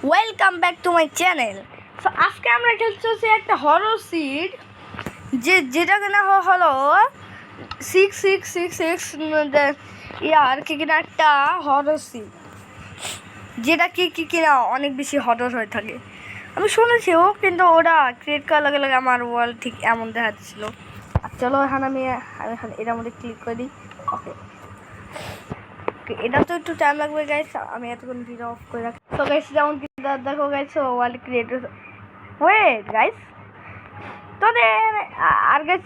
Welcome back to my channel. So আজকে আমরা খেলতেছি একটা হরর সিড যেটা কিনা হলো 6666 ইয়ার কি কিনা একটা হরর সিড, যেটা কিনা অনেক বেশি হরর হয়ে থাকে। আমি শুনেছিও, কিন্তু ওরা ক্রিয়েট করার লগে লগে আমার ওয়ার্ল্ড ঠিক এমন দেখাচ্ছিল। আর চলো এখন আমি এখন এটার মধ্যে ক্লিক করে দিই। ওকে, এটা তো একটু টাইম লাগবে গাইস, আমি এতক্ষণ ভিডিও অফ করে রাখি। তো গাইস যেমন কি দেখো guys, world creator wait guys, তো আর গাইস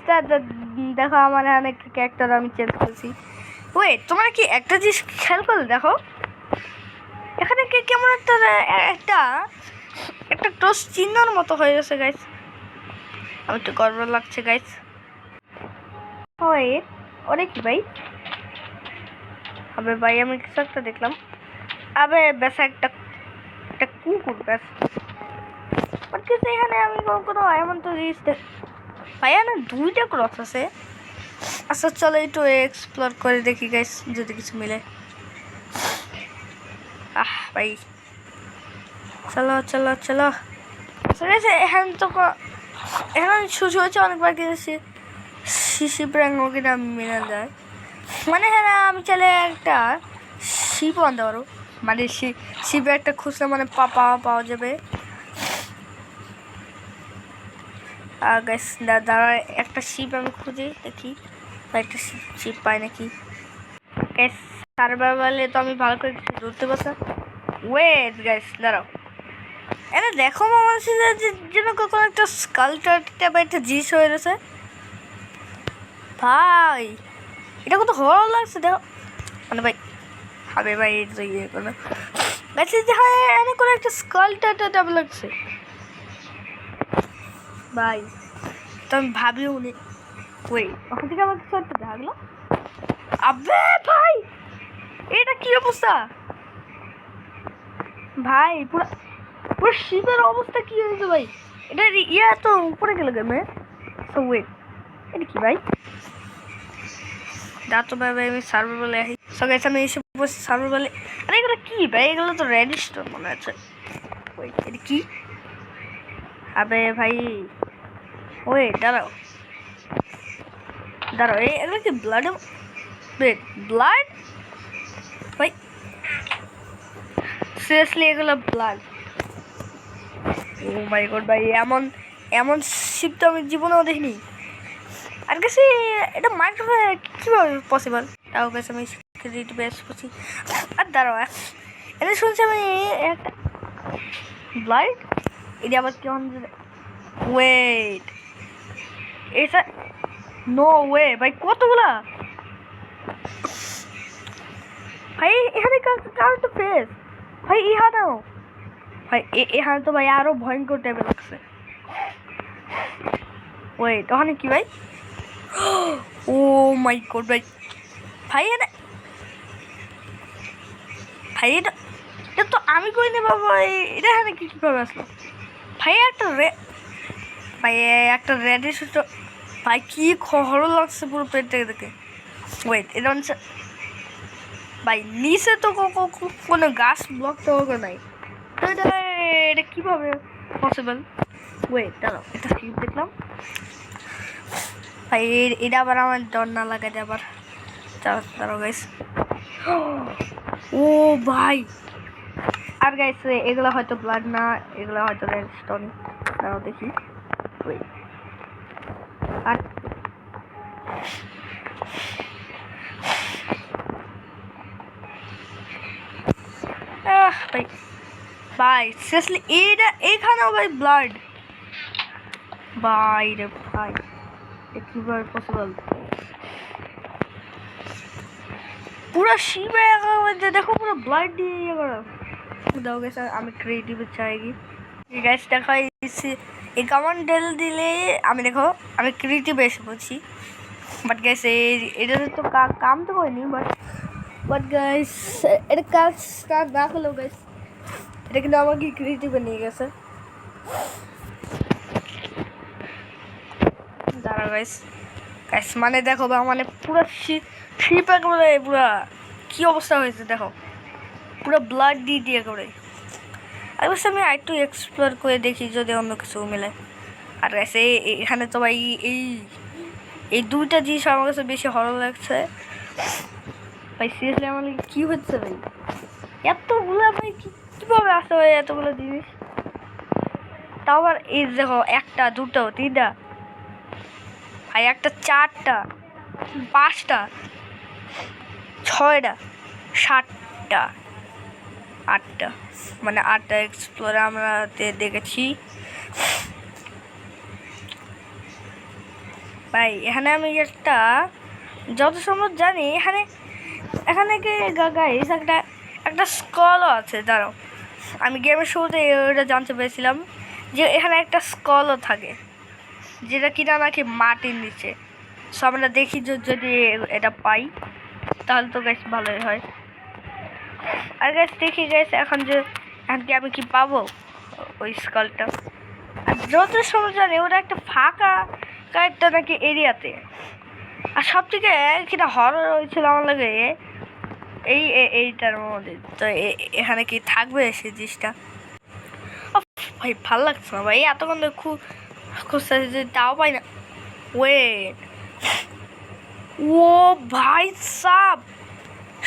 দেখো আমার অনেক ক্যারেক্টার আমি চেঞ্জ করেছি। ওয়েট, তোমরা কি একটা জিনিস খেয়াল করলে দেখো, এখানে কি কেমন একটা একটা একটা ক্রস চিহ্নর মতো হয়ে গেছে গাইস। আমি তো গর্ব লাগছে গাইস। ওয়েট, ওরে কি ভাই? আবে ভাই আমি কিছু একটা দেখলাম। আবে ব্যাস একটা একটা কুকুর ব্যাস, বাট কিছু এখানে আমি কোনো এমন তো জিনিস ভাই না দুইটা ক্রস আছে। আচ্ছা চলো একটু এক্সপ্লোর করে দেখি গাইস, যদি কিছু মিলে। ভাই চলো চলো চলো। ঠিক আছে, এখন তো এখন শুরু হয়েছে অনেকবার গেছি শিশি প্র্যাঙ্গ কিনা মিলে যায়। মানে হ্যাঁ আমি চাইলে একটা শিপ আনতে পারো, মানে শিপে একটা খুচরা মানে পাওয়া যাবে। গাইস দাঁড়া, একটা শিপ আমি খুঁজি দেখি একটা শিপ পাই নাকি। গাইস সার্ভাইভালে তো আমি ভালো করে ধরতে পারছি। ওয়েট গাইস দাঁড়াও, এটা দেখো আমার যেন কখন একটা স্কাল্পচার টাইপের একটা জিনিস হয়ে গেছে ভাই। এটা কত হরর লাগছে দেখো, মানে ভাই হবে ভাই এটা ইয়ে করে গাছে হ্যাঁ এনে করে একটা স্কাল্পচার টাইপ লাগছে ভাই। তো আমি ভাবিও নি। ওই ওখান থেকে আমার কিছু একটা লাগলো। আবে ভাই এটা কি অবস্থা ভাই, পুরো পুরো শিপের অবস্থা কি হয়েছে ভাই? এটা ইয়া তো উপরে গেলে গেমে। সো ওয়েট, এটা কি ভাই? দা তো ভাই আমি সার্ভার বলে আসি। সো গাইস আমি এসে বসে সার্ভার বলে। আরে এগুলো কি ভাই? এগুলো তো রেজিস্টার মনে আছে। ওয়েট এটা কি? আবে ভাই ওয়েট দাঁড়াও দাঁড়াও, এগুলো কি ব্লাড? ব্লাড ভাই, সিরিয়াসলি এগুলো ব্লাড? ও মাই গড ভাই, এমন এমন শিপ তো আমি জীবনেও দেখিনি। আর কাছে এটা মাইক্রোওয়েভ কীভাবে পসিবল? তাও কাছে আমি বেশ করছি। আর দাঁড়াও, এটা শুনছি আমি একটা ব্লাড, এটা আবার কেমন? ওয়েট এটা নো ওয়ে ভাই, কতগুলা ভাই এখানে কার তো ফেস ভাই, ইহানেও ভাই এখানে তো ভাই আরো ভয়ঙ্কর টাইপের লাগছে। ওয়েট ওখানে কি ভাই? ও মাই গড ভাই, ভাই এটা ভাই এটা এটা তো আমি কই নি বাবা, এটা এখানে কীভাবে আসলো ভাই? ভাই একটা রেডিশ ভাই, কি খহরও লাগছে পুরো পেট থেকে দেখে। ওয়েট এটা হচ্ছে ভাই নিচে তো কোনো গাছ ব্লক তো নাই, তো এটা কীভাবে পসিবল? ওয়েট দাঁড়াও, এটা কি দেখলাম ভাই? এটা আবার আমার ডর না লাগাতে আবার দাঁড়াও গাইস। ও ভাই আর গাইস এগুলো হয়তো ব্লাড না, এগুলো হয়তো রেডস্টোন। দাঁড়াও দেখি। ওই আর ভাই ভাই সিরিয়াসলি এটা এখানেও ভাই ব্লাড ভাই রে ভাই, কিভাবে পসিবল? পুরো শিবে দেখো পুরো ব্লাড দিয়ে ইয়ে করা। দাও গেছে আমি ক্রিয়েটিভ চাইগি গাইস দেখো এই কমন ডেল দিলে আমি দেখো আমি ক্রিয়েটিভ এসে বলছি। বাট গাইস এটা তো কাম তো হয়নি, বাট গাইস এটা কাজ না করলেও গাইস এটা কিন্তু আমাকে ক্রিয়েটিভে নিয়ে গেছে। দাঁড়া গাইস গাইস মানে দেখো বা মানে পুরো শিপ একেবারে পুরো কি অবস্থা হয়েছে দেখো, পুরো ব্লাড দিয়ে করে। আর বলছি আমি একটু এক্সপ্লোর করে দেখি যদি অন্য কিছু মিলে। আর এসে এখানে তো ভাই এই এই দুইটা জিনিস আমার কাছে বেশি ভালো লাগছে ভাই। সিরিয়াসলি আমার কি হচ্ছে ভাই, এতগুলো ভাই কীভাবে আসে ভাই এতগুলো জিনিস? তাও আবার এই দেখো, একটা দুটো তিনটা ভাই, একটা চারটা পাঁচটা ছয়টা সাতটা আটটা, মানে আটটা এক্সপ্লোর আমরা দেখেছি ভাই। এখানে আমি একটা যত সম্ভব জানি এখানে এখানে গাইস একটা একটা স্কলও আছে। দাঁড়াও, আমি গেমের শুরুতে ওটা জানতে পেরেছিলাম যে এখানে একটা স্কলও থাকে, যেটা কিনা নাকি মাটির নিচে। সো আমরা দেখি যদি এটা পাই তাহলে তো গাইস ভালোই হয়। আর গাইস দেখি গাইস এখন কি আমি কি পাবো ওই স্কলটা। আর যত সময় জানি ওটা একটা ফাঁকা একটা নাকি এরিয়াতে। আর সব থেকে কিনা হরর হয়েছিল আমার লাগে এইটার মধ্যে। তো এখানে কি থাকবে সেই জিনিসটা? ভাই ভাল লাগছে না ভাই, এতক্ষণ খুব খুঁজতেছি যে তাও পাই না। ওয়েট, ও ভাই সাব,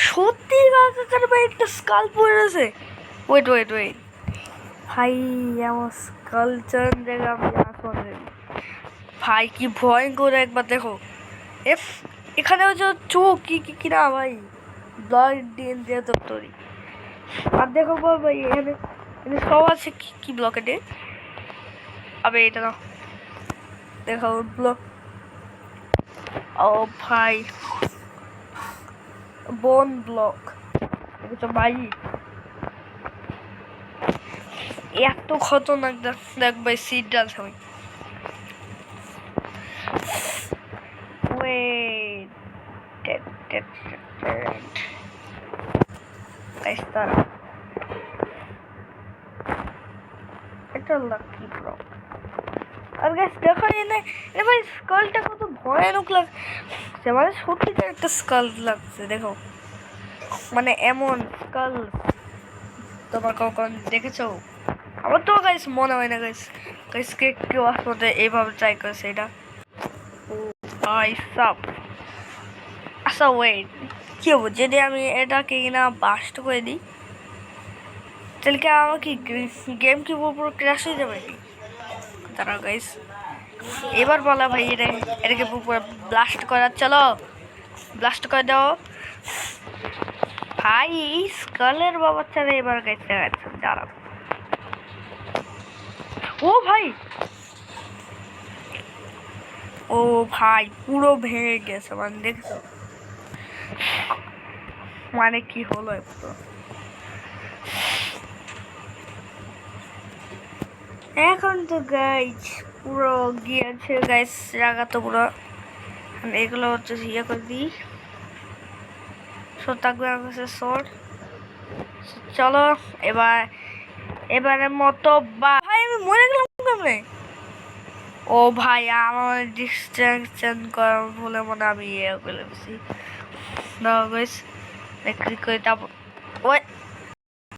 সত্যি ভাই একটা স্কাল পড়ে রয়েছে। ওয়েট ওয়েট ওয়েট ভাই, এমন স্কালচার জায়গা আমি আসলে ভাই কি ভয়ঙ্কর, একবার দেখো এখানে হচ্ছে চোখ কি না ভাই, ব্লাড দিয়ে তো তৈরি। আর দেখো ভাই এখানে সব আছে কি ব্লকেটে। আবে এটা না দেখো ব্লক, ও ভাই বোন ব্লক ভাই, এত খতরনাক দেখ ভাই। সিট ডাল সবাই একটা লাকি ব্লক। আর গাইস দেখো এনে ভাই স্কালটা কত ভয়ানক লাগছে, মানে সত্যিকার একটা স্কাল লাগছে। দেখো মানে এমন স্কাল তোমার কখন দেখেছো? আমার তো গাইস মনে হয় না গাইসকে কেউ আসলে এইভাবে ট্রাই করেছে এটা। ও ভাই সাব, আচ্ছা ওয়েট, কি হবো যদি আমি এটাকে কিনা বাস্ট করে দিই? তাহলে কি আমার কি গেম কি পুরো ক্র্যাশ হয়ে যাবে? দাঁড়াও গাইস, এবার বলা ভাই এটাকে পুরো ব্লাস্ট করার, চলো ব্লাস্ট করে দাও ভাই। স্কালের বাচ্চারা এবার গাইস দেখাচ্ছে, দাঁড়াও। ও ভাই, ও ভাই পুরো ভেঙে গেছে, মানে দেখছো মানে কি হলো পুরো। এখন তো গাইস পুরো গিয়েছে গাইস জায়গা তো পুরো। এগুলো হচ্ছে ইয়ে করে দিই, থাকবে আমার কাছে শর্ট। চলো এবারের মতো ভাই আমি মরে গেলাম কেমনে? ও ভাই আমার ডিস্ট্রাকশন করা বলে মনে আমি ইয়ে করে ফেলছি। ক্লিক করে তারপর ওই